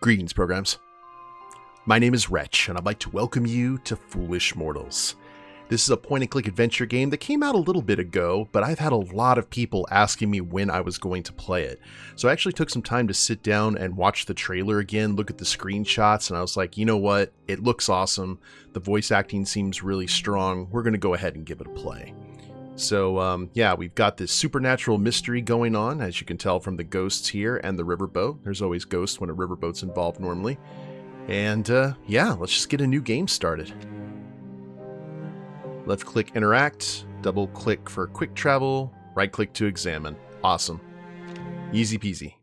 Greetings, programs. My name is Wretch, and I'd like to welcome you to Foolish Mortals. This is a point-and-click adventure game that came out a little bit ago, but I've had a lot of people asking me when I was going to play it. So I actually took some time to sit down and watch the trailer again, look at the screenshots, and I was like, you know what? It looks awesome. The voice acting seems really strong. We're going to go ahead and give it a play. So, yeah, we've got this supernatural mystery going on, as you can tell from the ghosts here and the riverboat. There's always ghosts when a riverboat's involved normally. And, yeah, let's just get a new game started. Left click interact, double click for quick travel, right click to examine. Awesome. Easy peasy.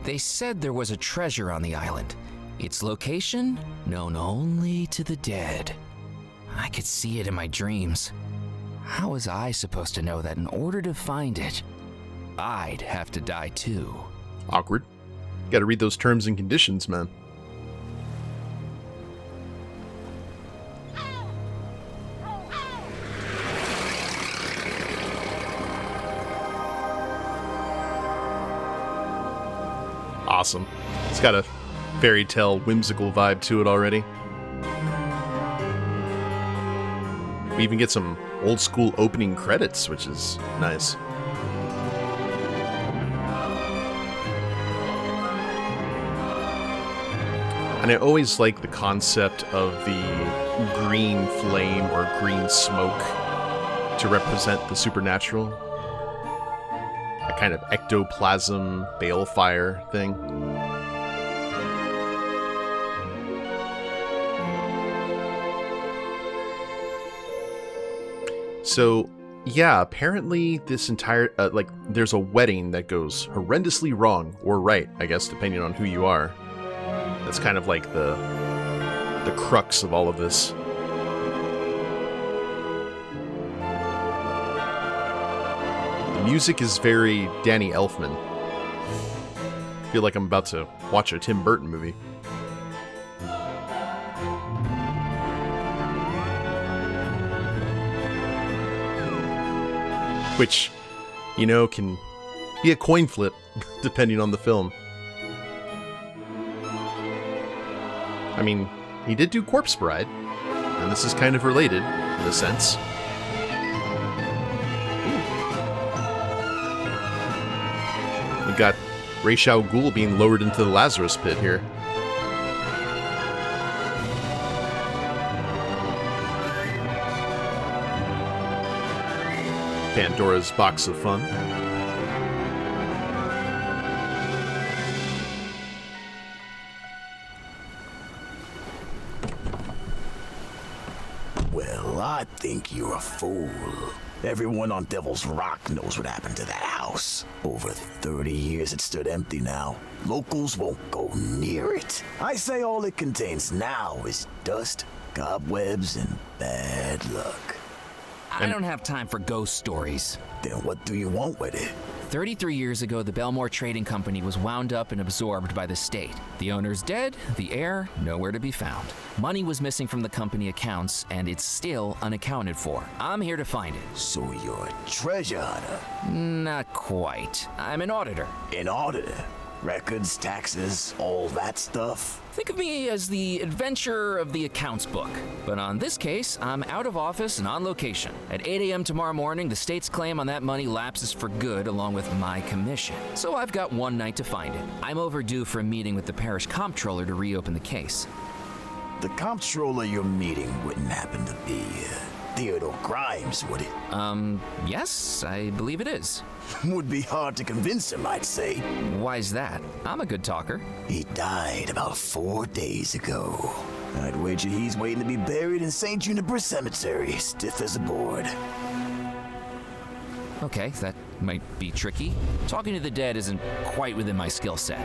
They said there was a treasure on the island. Its location, known only to the dead. I could see it in my dreams. How was I supposed to know that in order to find it, I'd have to die too? Awkward. Gotta read those terms and conditions, man. Awesome. It's got a fairy tale whimsical vibe to it already. We even get some old school opening credits, which is nice. And I always like the concept of the green flame or green smoke to represent the supernatural. A kind of ectoplasm balefire thing. So, yeah, apparently this entire, there's a wedding that goes horrendously wrong, or right, I guess, depending on who you are. That's kind of like the crux of all of this. The music is very Danny Elfman. I feel like I'm about to watch a Tim Burton movie. Which, you know, can be a coin flip, depending on the film. I mean, he did do Corpse Bride, and this is kind of related, in a sense. We got Ra's al Ghul being lowered into the Lazarus pit here. Pandora's Box of Fun. Well, I think you're a fool. Everyone on Devil's Rock knows what happened to that house. Over 30 years it stood empty now. Locals won't go near it. I say all it contains now is dust, cobwebs, and bad luck. I don't have time for ghost stories. Then what do you want with it? 33 years ago, the Bmore Trading Company was wound up and absorbed by the state. The owner's dead, the heir nowhere to be found. Money was missing from the company accounts, and it's still unaccounted for. I'm here to find it. So you're a treasure hunter? Not quite. I'm an auditor. An auditor? Records, taxes, all that stuff? Think of me as the adventurer of the accounts book. But on this case, I'm out of office and on location. At 8 a.m. tomorrow morning, the state's claim on that money lapses for good along with my commission. So I've got one night to find it. I'm overdue for a meeting with the parish comptroller to reopen the case. The comptroller you're meeting wouldn't happen to be Theodore Grimes, would it? Yes, I believe it is. Would be hard to convince him, I'd say. Why's that? I'm a good talker. He died about 4 days ago. I'd wager he's waiting to be buried in St. Juniper Cemetery, stiff as a board. Okay, that might be tricky. Talking to the dead isn't quite within my skill set.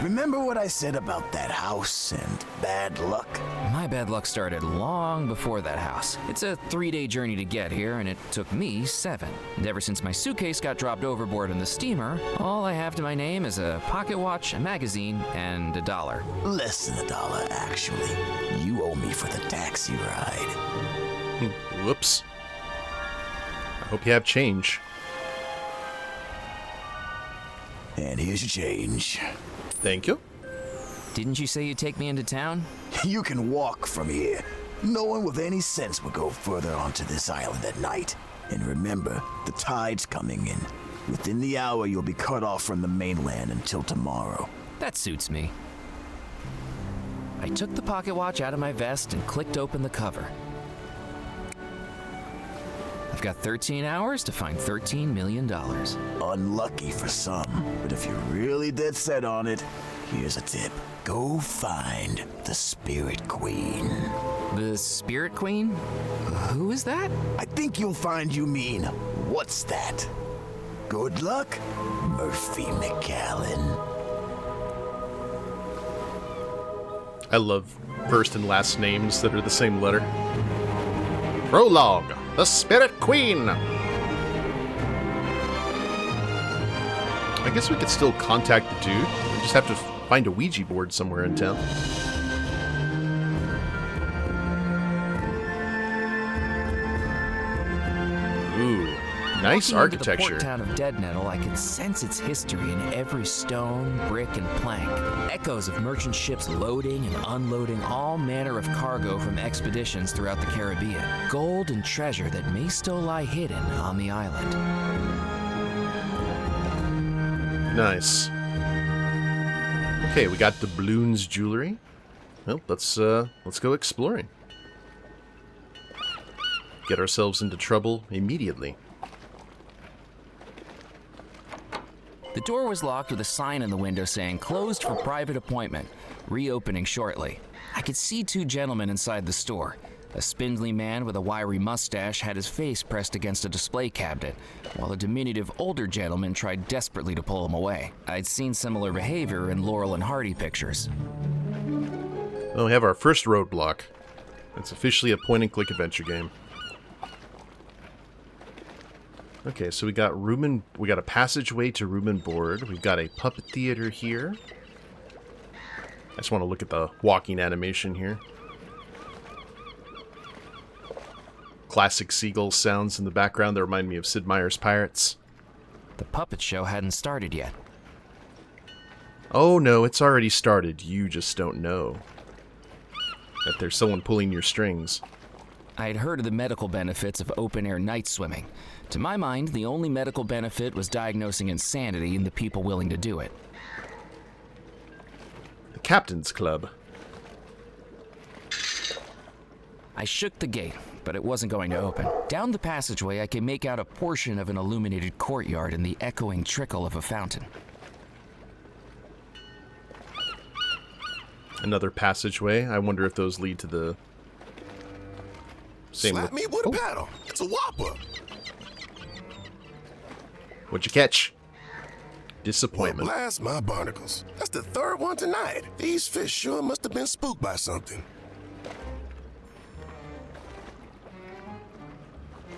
Remember what I said about that house and bad luck? My bad luck started long before that house. It's a 3-day journey to get here, and it took me 7. And ever since my suitcase got dropped overboard on the steamer, all I have to my name is a pocket watch, a magazine, and $1. Less than $1, actually. You owe me for the taxi ride. Whoops. I hope you have change. And here's your change. Thank you. Didn't you say you'd take me into town? You can walk from here. No one with any sense would go further onto this island at night. And remember, the tide's coming in. Within the hour, you'll be cut off from the mainland until tomorrow. That suits me. I took the pocket watch out of my vest and clicked open the cover. I've got 13 hours to find $13 million. Unlucky for some, but if you're really dead set on it, here's a tip. Go find the Spirit Queen. The Spirit Queen? Who is that? I think you'll find you mean, what's that? Good luck, Murphy McAllen. I love first and last names that are the same letter. Prologue, the Spirit Queen. I guess we could still contact the dude. We just have to find a Ouija board somewhere in town. Ooh, nice Walking into the architecture. port town of Dead Nettle, I could sense its history in every stone, brick, and plank. Echoes of merchant ships loading and unloading all manner of cargo from expeditions throughout the Caribbean. Gold and treasure that may still lie hidden on the island. Nice. Okay, we got doubloons jewelry. Well, let's go exploring. Get ourselves into trouble immediately. The door was locked with a sign in the window saying closed for private appointment, reopening shortly. I could see two gentlemen inside the store. A spindly man with a wiry mustache had his face pressed against a display cabinet, while a diminutive older gentleman tried desperately to pull him away. I'd seen similar behavior in Laurel and Hardy pictures. Well, we have our first roadblock. It's officially a point-and-click adventure game. Okay, so we got a passageway to room and board. We've got a puppet theater here. I just want to look at the walking animation here. Classic seagull sounds in the background that remind me of Sid Meier's Pirates. The puppet show hadn't started yet. Oh no, it's already started. You just don't know that there's someone pulling your strings. I had heard of the medical benefits of open-air night swimming. To my mind, the only medical benefit was diagnosing insanity in the people willing to do it. The Captain's Club. I shook the gate, but it wasn't going to open. Down the passageway, I could make out a portion of an illuminated courtyard and the echoing trickle of a fountain. Another passageway. I wonder if those lead to the same... Slap me with a paddle. It's a whopper. What'd you catch? Well, Disappointment. blast my barnacles. That's the third one tonight. These fish sure must have been spooked by something.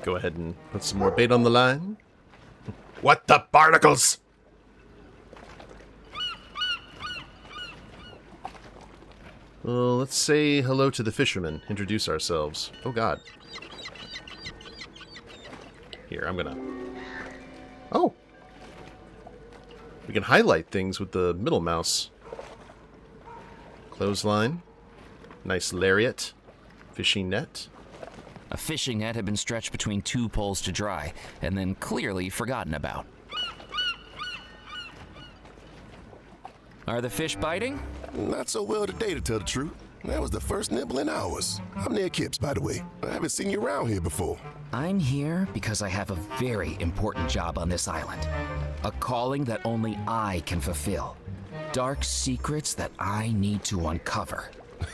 Go ahead and put some more bait on the line. What the barnacles? Well, let's say hello to the fishermen. Introduce ourselves. Oh god. Here, I'm gonna... Oh! We can highlight things with the middle mouse. Clothesline. Nice lariat. Fishing net. A fishing net had been stretched between two poles to dry, and then clearly forgotten about. Are the fish biting? Not so well today, to tell the truth. That was the first nibble in hours. I'm near Kips, by the way. I haven't seen you around here before. I'm here because I have a very important job on this island. A calling that only I can fulfill. Dark secrets that I need to uncover.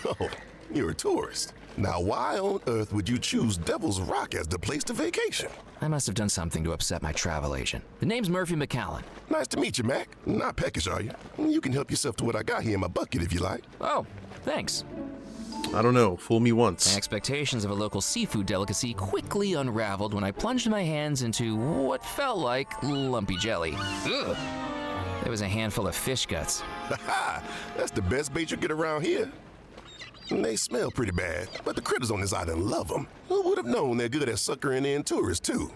Oh, you're a tourist. Now, why on earth would you choose Devil's Rock as the place to vacation? I must have done something to upset my travel agent. The name's Murphy McAllen. Nice to meet you, Mac. Not peckish, are you? You can help yourself to what I got here in my bucket if you like. Oh, thanks. I don't know. Fool me My once. expectations of a local seafood delicacy quickly unraveled when I plunged my hands into what felt like lumpy jelly. Ugh. There was a handful of fish guts. Ha! That's the best bait you get around here. They smell pretty bad, but the critters on this island love them. Who would have known they're good at suckering in tourists, too?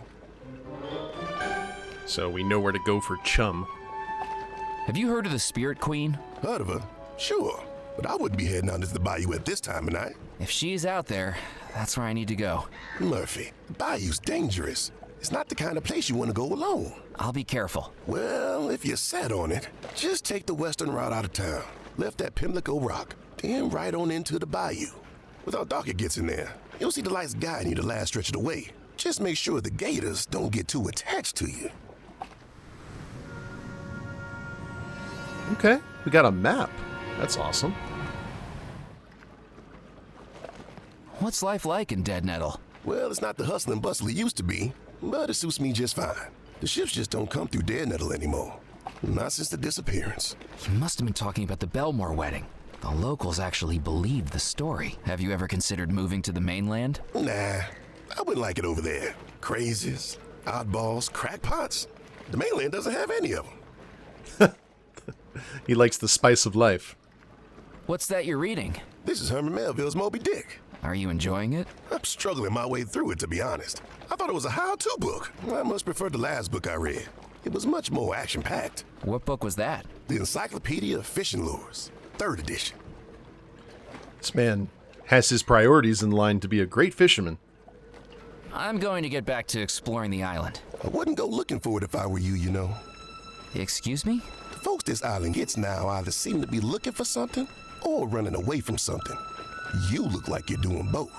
So we know where to go for chum. Have you heard of the Spirit Queen? Heard of her? Sure. But I wouldn't be heading out into the bayou at this time of night. If she's out there, that's where I need to go. Murphy, the bayou's dangerous. It's not the kind of place you want to go alone. I'll be careful. Well, if you're set on it, just take the western route out of town. Left at Pimlico Rock, then right on into the bayou. Without dark it gets in there, you'll see the lights guiding you the last stretch of the way. Just make sure the gators don't get too attached to you. Okay, we got a map. That's awesome. What's life like in Dead Nettle? Well, it's not the hustle and bustle it used to be, but it suits me just fine. The ships just don't come through Dead Nettle anymore. Not since the disappearance. You must have been talking about the Bmore wedding. The locals actually believed the story. Have you ever considered moving to the mainland? Nah, I wouldn't like it over there. Crazies, oddballs, crackpots. The mainland doesn't have any of them. He likes the spice of life. What's that you're reading? This is Herman Melville's Moby Dick. Are you enjoying it? I'm struggling my way through it, to be honest. I thought it was a how-to book. I much preferred the last book I read. It was much more action-packed. What book was that? The Encyclopedia of Fishing Lures, 3rd edition. This man has his priorities in line to be a great fisherman. I'm going to get back to exploring the island. I wouldn't go looking for it if I were you, you know. Excuse me? The folks this island gets now either seem to be looking for something or running away from something. You look like you're doing both.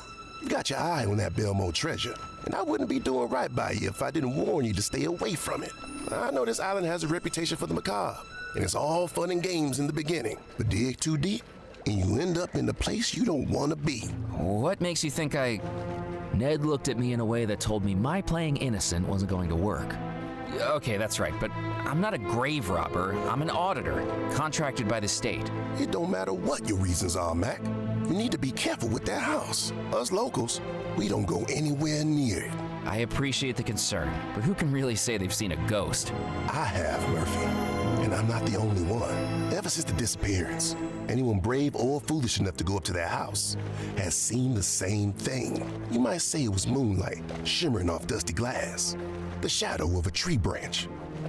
You got your eye on that Bmore treasure, and I wouldn't be doing right by you if I didn't warn you to stay away from it. I know this island has a reputation for the macabre, and it's all fun and games in the beginning, but dig too deep, and you end up in the place you don't want to be. What makes you think Ned looked at me in a way that told me my playing innocent wasn't going to work. Okay, that's right, but I'm not a grave robber. I'm an auditor, contracted by the state. It don't matter what your reasons are, Mac. You need to be careful with that house. Us locals, we don't go anywhere near it. I appreciate the concern, but who can really say they've seen a ghost? I have, Murphy, and I'm not the only one. Ever since the disappearance, anyone brave or foolish enough to go up to their house has seen the same thing. You might say it was moonlight shimmering off dusty glass, the shadow of a tree branch,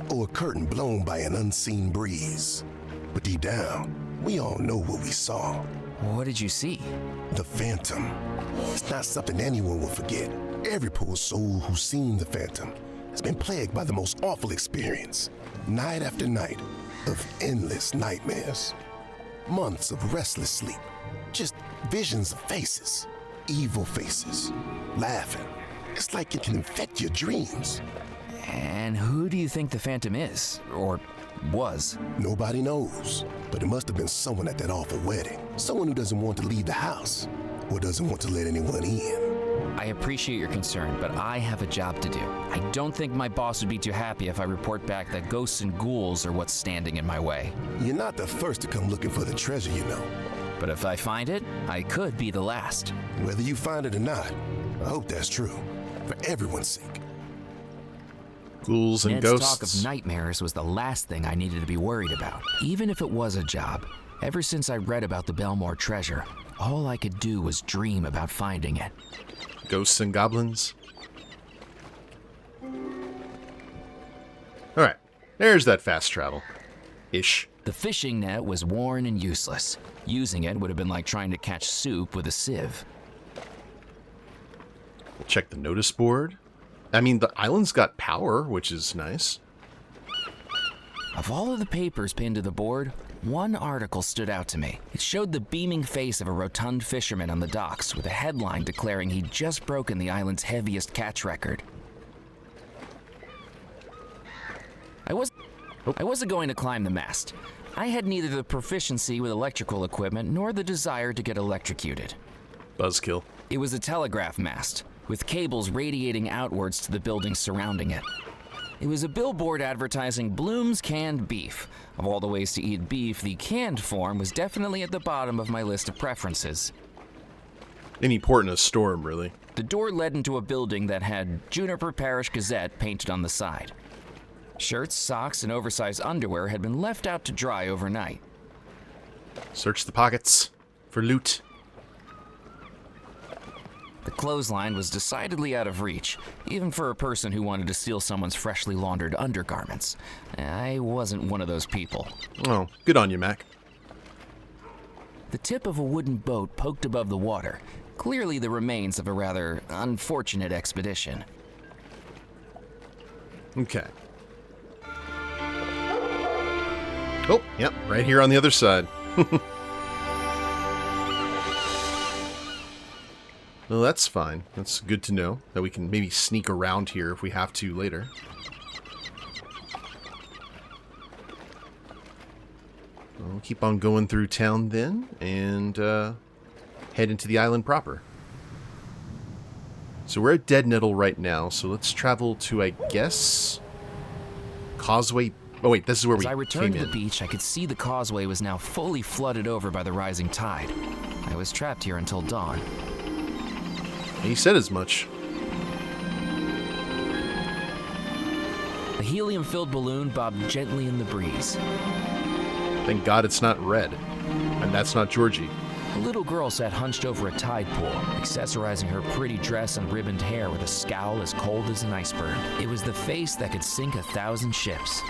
or a curtain blown by an unseen breeze. But deep down, we all know what we saw. What did you see? The Phantom. It's not something anyone will forget. Every poor soul who's seen the Phantom has been plagued by the most awful experience. Night after night of endless nightmares. Months of restless sleep. Just visions of faces. Evil faces. Laughing. It's like it can infect your dreams. And who do you think the Phantom is? Or was? Nobody knows. But it must have been someone at that awful wedding. Someone who doesn't want to leave the house. Or doesn't want to let anyone in. I appreciate your concern, but I have a job to do. I don't think my boss would be too happy if I report back that ghosts and ghouls are what's standing in my way. You're not the first to come looking for the treasure, you know. But if I find it, I could be the last. Whether you find it or not, I hope that's true. For everyone's sake. Ghouls and Ned's ghosts. talk of nightmares was the last thing I needed to be worried about. Even if it was a job, ever since I read about the Bmore treasure, all I could do was dream about finding it. Ghosts and goblins. Alright, there's that fast travel. Ish. The fishing net was worn and useless. Using it would have been like trying to catch soup with a sieve. We'll check the notice board. I mean, the island's got power, which is nice. Of all of the papers pinned to the board, one article stood out to me. It showed the beaming face of a rotund fisherman on the docks with a headline declaring he'd just broken the island's heaviest catch record. I wasn't going to climb the mast. I had neither the proficiency with electrical equipment nor the desire to get electrocuted. Buzzkill. It was a telegraph mast, with cables radiating outwards to the buildings surrounding it. It was a billboard advertising Bloom's Canned Beef. Of all the ways to eat beef, the canned form was definitely at the bottom of my list of preferences. Any port in a storm, really. The door led into a building that had Juniper Parish Gazette painted on the side. Shirts, socks, and oversized underwear had been left out to dry overnight. Search the pockets for loot. The clothesline was decidedly out of reach, even for a person who wanted to steal someone's freshly laundered undergarments. I wasn't one of those people. Oh, good on you, Mac. The tip of a wooden boat poked above the water, clearly the remains of a rather unfortunate expedition. Okay. Oh, yep, right here on the other side. Well, that's fine. That's good to know that we can maybe sneak around here if we have to later. We'll keep on going through town then and head into the island proper. So we're at Dead Nettle right now, so let's travel to, I guess, Causeway. Oh wait, this is where we came in. As I returned to the beach, I could see the causeway was now fully flooded over by the rising tide. I was trapped here until dawn. He said as much. A helium-filled balloon bobbed gently in the breeze. Thank God it's not red. And that's not Georgie. A little girl sat hunched over a tide pool, accessorizing her pretty dress and ribboned hair with a scowl as cold as an iceberg. It was the face that could sink 1,000 ships.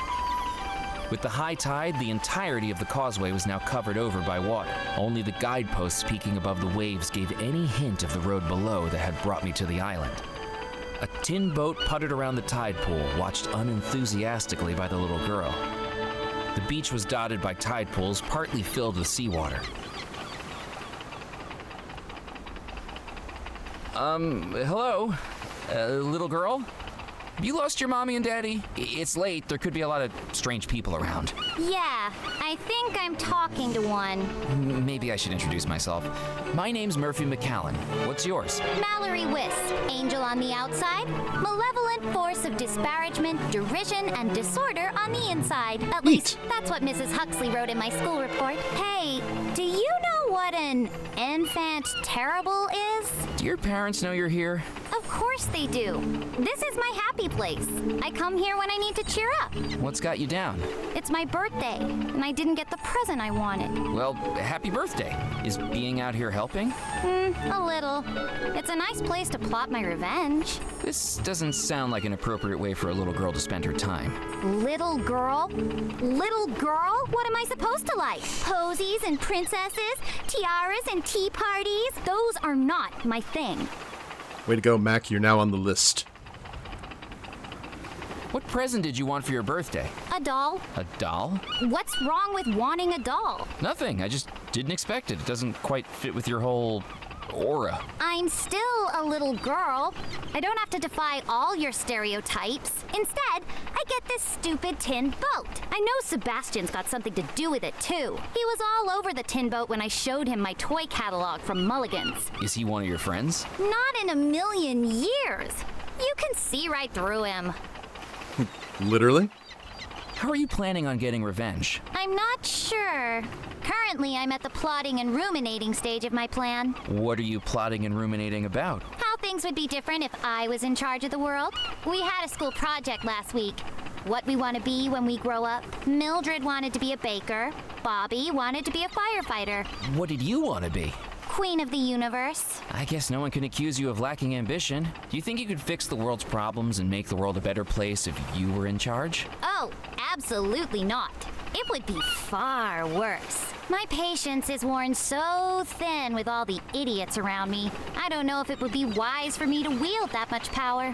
With the high tide, the entirety of the causeway was now covered over by water. Only the guideposts peeking above the waves gave any hint of the road below that had brought me to the island. A tin boat puttered around the tide pool, watched unenthusiastically by the little girl. The beach was dotted by tide pools, partly filled with seawater. Hello? Little girl? Have you lost your mommy and daddy? It's late. There could be a lot of strange people around. Yeah, I think I'm talking to one. Maybe I should introduce myself. My name's Murphy McCallan. What's yours? Mallory Wisp, angel on the outside, malevolent force of disparagement, derision, and disorder on the inside. At least, that's what Mrs. Huxley wrote in my school report. Hey, do you know what an enfant terrible is? Do your parents know you're here? Of course they do. This is my happy place. I come here when I need to cheer up. What's got you down? It's my birthday, and I didn't get the present I wanted. Well, happy birthday. Is being out here helping? A little. It's a nice place to plot my revenge. This doesn't sound like an appropriate way for a little girl to spend her time. Little girl? Little girl? What am I supposed to like? Posies and princesses? Tiaras and tea parties? Those are not my thing. Way to go, Mac. You're now on the list. What present did you want for your birthday? A doll? A doll? What's wrong with wanting a doll? Nothing. I just didn't expect it. It doesn't quite fit with your whole aura. I'm still a little girl. I don't have to defy all your stereotypes. Instead, I get this stupid tin boat. I know Sebastian's got something to do with it, too. He was all over the tin boat when I showed him my toy catalog from Mulligan's. Is he one of your friends? Not in a million years. You can see right through him. Literally? How are you planning on getting revenge? I'm not sure. Currently, I'm at the plotting and ruminating stage of my plan. What are you plotting and ruminating about? How things would be different if I was in charge of the world. We had a school project last week. What we want to be when we grow up. Mildred wanted to be a baker. Bobby wanted to be a firefighter. What did you want to be? Queen of the universe. I guess no one can accuse you of lacking ambition. Do you think you could fix the world's problems and make the world a better place if you were in charge? Oh, absolutely not. It would be far worse. My patience is worn so thin with all the idiots around me. I don't know if it would be wise for me to wield that much power.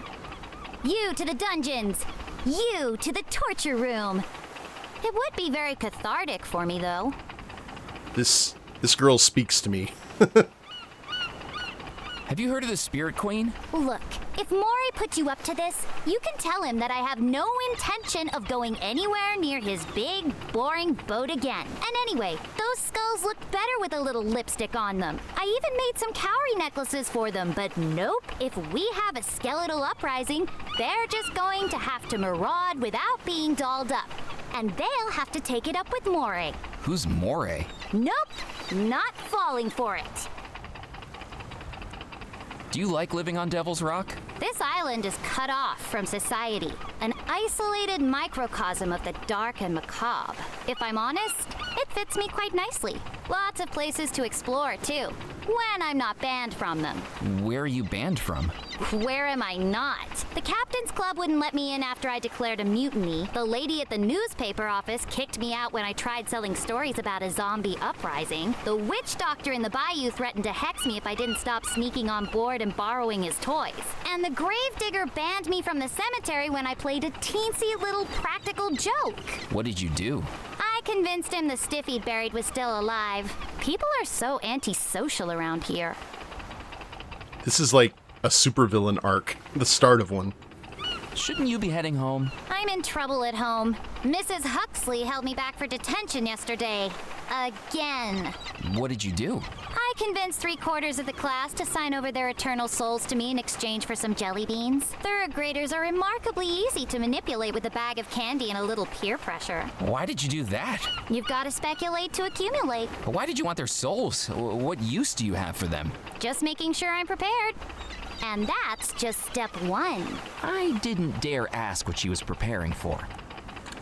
You to the dungeons. You to the torture room. It would be very cathartic for me, though. This girl speaks to me. Have you heard of the Spirit Queen? Look, if Maury put you up to this, you can tell him that I have no intention of going anywhere near his big, boring boat again. And anyway, those skulls looked better with a little lipstick on them. I even made some cowrie necklaces for them, but nope. If we have a skeletal uprising, they're just going to have to maraud without being dolled up. And they'll have to take it up with Maury. Who's Moray? Nope, not falling for it. Do you like living on Devil's Rock? This island is cut off from society, an isolated microcosm of the dark and macabre. If I'm honest, it fits me quite nicely. Lots of places to explore, too. when I'm not banned from them. Where are you banned from? Where am I not? The captain's club wouldn't let me in after I declared a mutiny. The lady at the newspaper office kicked me out when I tried selling stories about a zombie uprising. The witch doctor in the bayou threatened to hex me if I didn't stop sneaking on board and borrowing his toys. And the gravedigger banned me from the cemetery when I played a teensy little practical joke. What did you do? I convinced him the stiff he'd buried was still alive. People are so antisocial around here. This is like a supervillain arc, the start of one. Shouldn't you be heading home? I'm in trouble at home. Mrs. Huxley held me back for detention yesterday. Again. What did you do? I convinced 3/4 of the class to sign over their eternal souls to me in exchange for some jelly beans. Third graders are remarkably easy to manipulate with a bag of candy and a little peer pressure. Why did you do that? You've got to speculate to accumulate. Why did you want their souls? What use do you have for them? Just making sure I'm prepared. And that's just step 1. I didn't dare ask what she was preparing for.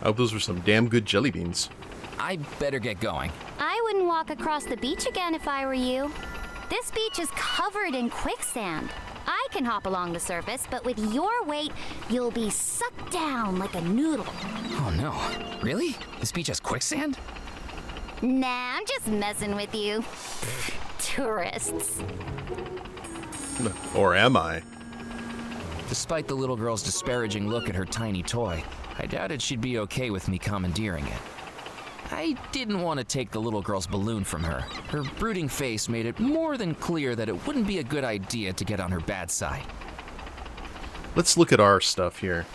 Oh, those were some damn good jelly beans. I better get going. I wouldn't walk across the beach again if I were you. This beach is covered in quicksand. I can hop along the surface, but with your weight, you'll be sucked down like a noodle. Oh no. Really? This beach has quicksand? Nah, I'm just messing with you. Tourists. Or am I? Despite the little girl's disparaging look at her tiny toy, I doubted she'd be okay with me commandeering it. I didn't want to take the little girl's balloon from her. Her brooding face made it more than clear that it wouldn't be a good idea to get on her bad side. Let's look at our stuff here.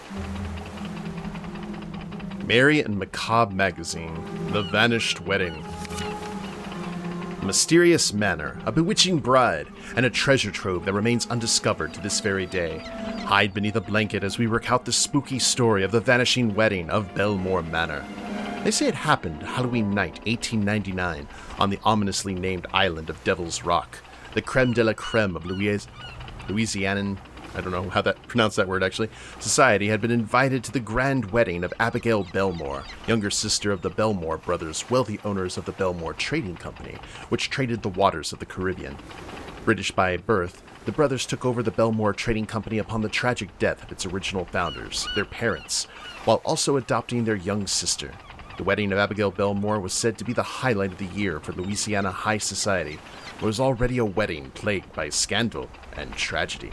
Merry and Macabre Magazine, The Vanished Wedding. A mysterious manor, a bewitching bride, and a treasure trove that remains undiscovered to this very day. Hide beneath a blanket as we recount the spooky story of the vanishing wedding of Bmore Manor. They say it happened Halloween night, 1899, on the ominously named island of Devil's Rock, the creme de la creme of Louisianan, I don't know how to pronounce that word actually, society had been invited to the grand wedding of Abigail Bmore, younger sister of the Bmore brothers, wealthy owners of the Bmore Trading Company, which traded the waters of the Caribbean. British by birth, the brothers took over the Bmore Trading Company upon the tragic death of its original founders, their parents, while also adopting their young sister. The wedding of Abigail Bmore was said to be the highlight of the year for Louisiana high society, but was already a wedding plagued by scandal and tragedy.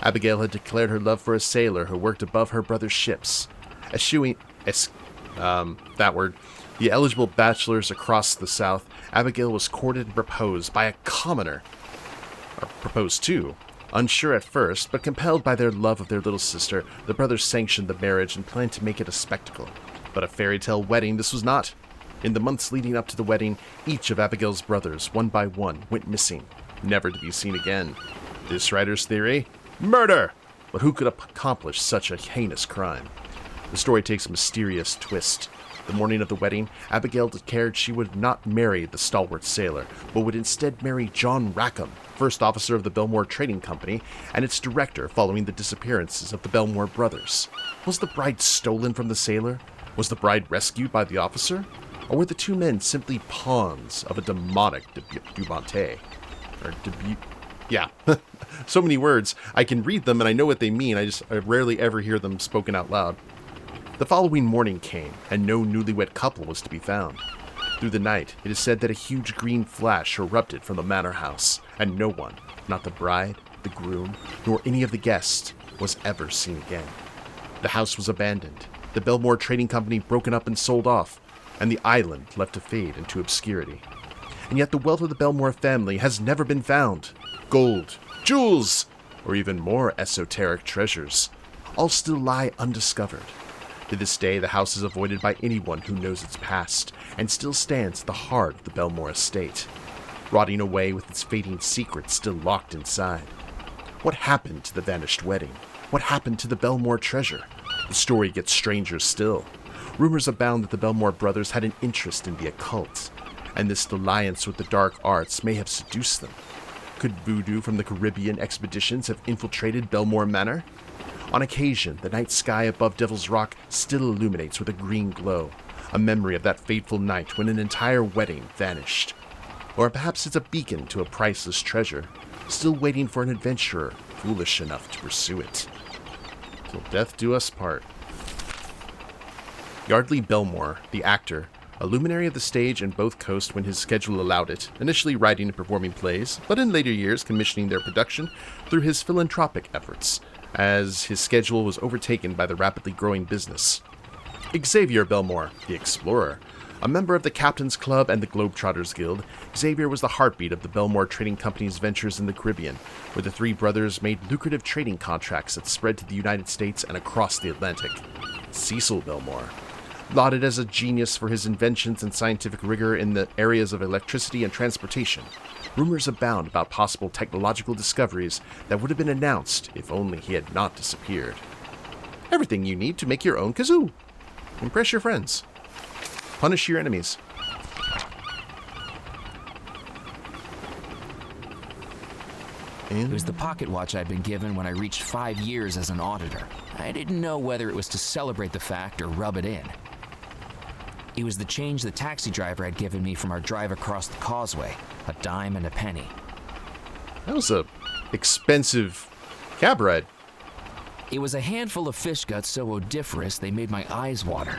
Abigail had declared her love for a sailor who worked above her brother's ships. Eschewing the eligible bachelors across the South, Abigail was courted and proposed by a commoner. Or proposed to. Unsure at first, but compelled by their love of their little sister, the brothers sanctioned the marriage and planned to make it a spectacle. But a fairy tale wedding this was not. In the months leading up to the wedding, each of Abigail's brothers, one by one, went missing, never to be seen again. This writer's theory? Murder! But who could accomplish such a heinous crime? The story takes a mysterious twist. The morning of the wedding, Abigail declared she would not marry the stalwart sailor, but would instead marry John Rackham, first officer of the Bmore Trading Company, and its director following the disappearances of the Bmore brothers. Was the bride stolen from the sailor? Was the bride rescued by the officer? Or were the two men simply pawns of a demonic debutante? Yeah, so many words. I can read them and I know what they mean, I rarely ever hear them spoken out loud. The following morning came, and no newlywed couple was to be found. Through the night, it is said that a huge green flash erupted from the manor house, and no one, not the bride, the groom, nor any of the guests, was ever seen again. The house was abandoned, the Bmore Trading Company broken up and sold off, and the island left to fade into obscurity. And yet the wealth of the Bmore family has never been found. Gold, jewels, or even more esoteric treasures, all still lie undiscovered. To this day, the house is avoided by anyone who knows its past, and still stands at the heart of the Bmore estate, rotting away with its fading secrets still locked inside. What happened to the vanished wedding? What happened to the Bmore treasure? The story gets stranger still. Rumors abound that the Bmore brothers had an interest in the occult, and this alliance with the dark arts may have seduced them. Could voodoo from the Caribbean expeditions have infiltrated Bmore Manor? On occasion, the night sky above Devil's Rock still illuminates with a green glow, a memory of that fateful night when an entire wedding vanished. Or perhaps it's a beacon to a priceless treasure, still waiting for an adventurer foolish enough to pursue it. Till death do us part. Yardley Bmore, the actor, a luminary of the stage and both coasts when his schedule allowed it, initially writing and performing plays, but in later years commissioning their production through his philanthropic efforts, as his schedule was overtaken by the rapidly growing business. Xavier Bmore, the explorer, a member of the Captain's Club and the Globetrotters Guild, Xavier was the heartbeat of the Bmore Trading Company's ventures in the Caribbean, where the three brothers made lucrative trading contracts that spread to the United States and across the Atlantic. Cecil Bmore, lauded as a genius for his inventions and scientific rigor in the areas of electricity and transportation, rumors abound about possible technological discoveries that would have been announced if only he had not disappeared. Everything you need to make your own kazoo. Impress your friends. Punish your enemies. It was the pocket watch I'd been given when I reached 5 years as an auditor. I didn't know whether it was to celebrate the fact or rub it in. It was the change the taxi driver had given me from our drive across the causeway, a dime and a penny. That was a expensive cab ride. It was a handful of fish guts so odoriferous they made my eyes water.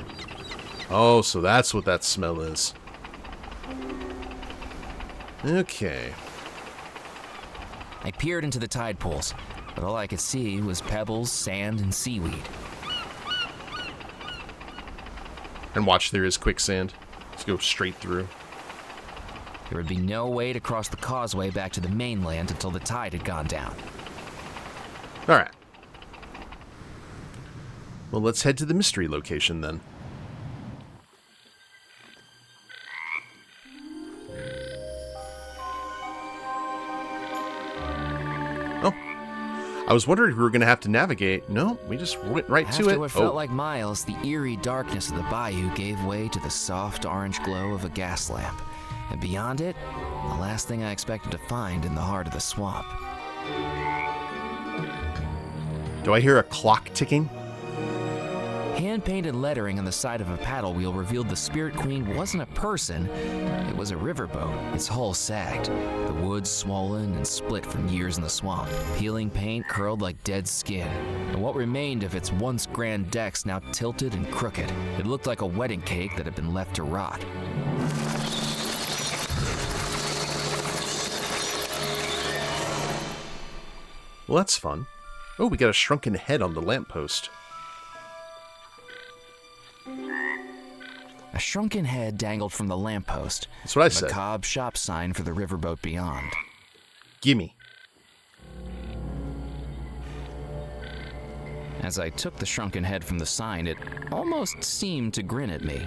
Oh, so that's what that smell is. Okay. I peered into the tide pools, but all I could see was pebbles, sand, and seaweed. And watch, there is quicksand. Let's go straight through. There would be no way to cross the causeway back to the mainland until the tide had gone down. Alright. Well, let's head to the mystery location then. Oh. I was wondering if we were going to have to navigate. No, we just went right to it. After what felt like miles, the eerie darkness of the bayou gave way to the soft orange glow of a gas lamp. And beyond it, the last thing I expected to find in the heart of the swamp. Do I hear a clock ticking? Hand-painted lettering on the side of a paddle wheel revealed the Spirit Queen wasn't a person, it was a riverboat. Its hull sagged, the wood swollen and split from years in the swamp. Peeling paint curled like dead skin, and what remained of its once grand decks now tilted and crooked. It looked like a wedding cake that had been left to rot. Well, that's fun. Oh, we got a shrunken head on the lamppost. A shrunken head dangled from the lamppost. That's what I A said. macabre shop sign for the riverboat beyond. Gimme. As I took the shrunken head from the sign, it almost seemed to grin at me.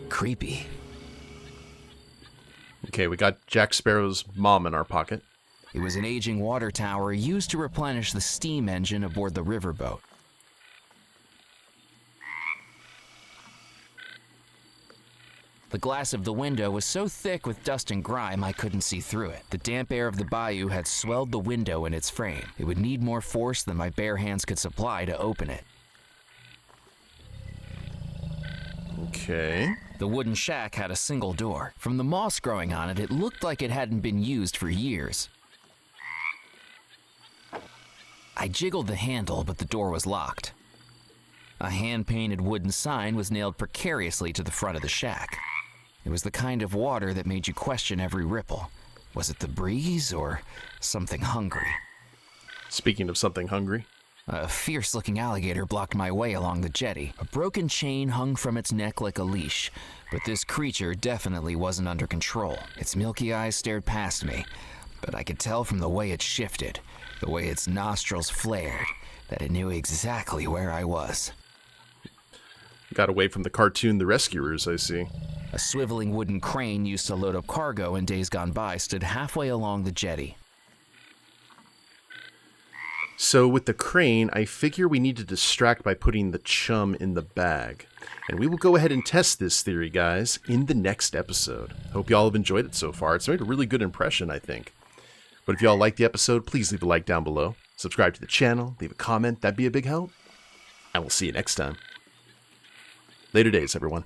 Creepy. Okay, we got Jack Sparrow's mom in our pocket. It was an aging water tower used to replenish the steam engine aboard the riverboat. The glass of the window was so thick with dust and grime I couldn't see through it. The damp air of the bayou had swelled the window in its frame. It would need more force than my bare hands could supply to open it. Okay. The wooden shack had a single door. From the moss growing on it, it looked like it hadn't been used for years. I jiggled the handle, but the door was locked. A hand-painted wooden sign was nailed precariously to the front of the shack. It was the kind of water that made you question every ripple. Was it the breeze or something hungry? Speaking of something hungry. A fierce-looking alligator blocked my way along the jetty. A broken chain hung from its neck like a leash, but this creature definitely wasn't under control. Its milky eyes stared past me, but I could tell from the way it shifted, the way its nostrils flared, that it knew exactly where I was. Got away from the cartoon The Rescuers, I see. A swiveling wooden crane used to load up cargo in days gone by stood halfway along the jetty. So with the crane, I figure we need to distract by putting the chum in the bag. And we will go ahead and test this theory, guys, in the next episode. Hope y'all have enjoyed it so far. It's made a really good impression, I think. But if y'all like the episode, please leave a like down below. Subscribe to the channel, leave a comment, that'd be a big help. And we'll see you next time. Later days, everyone.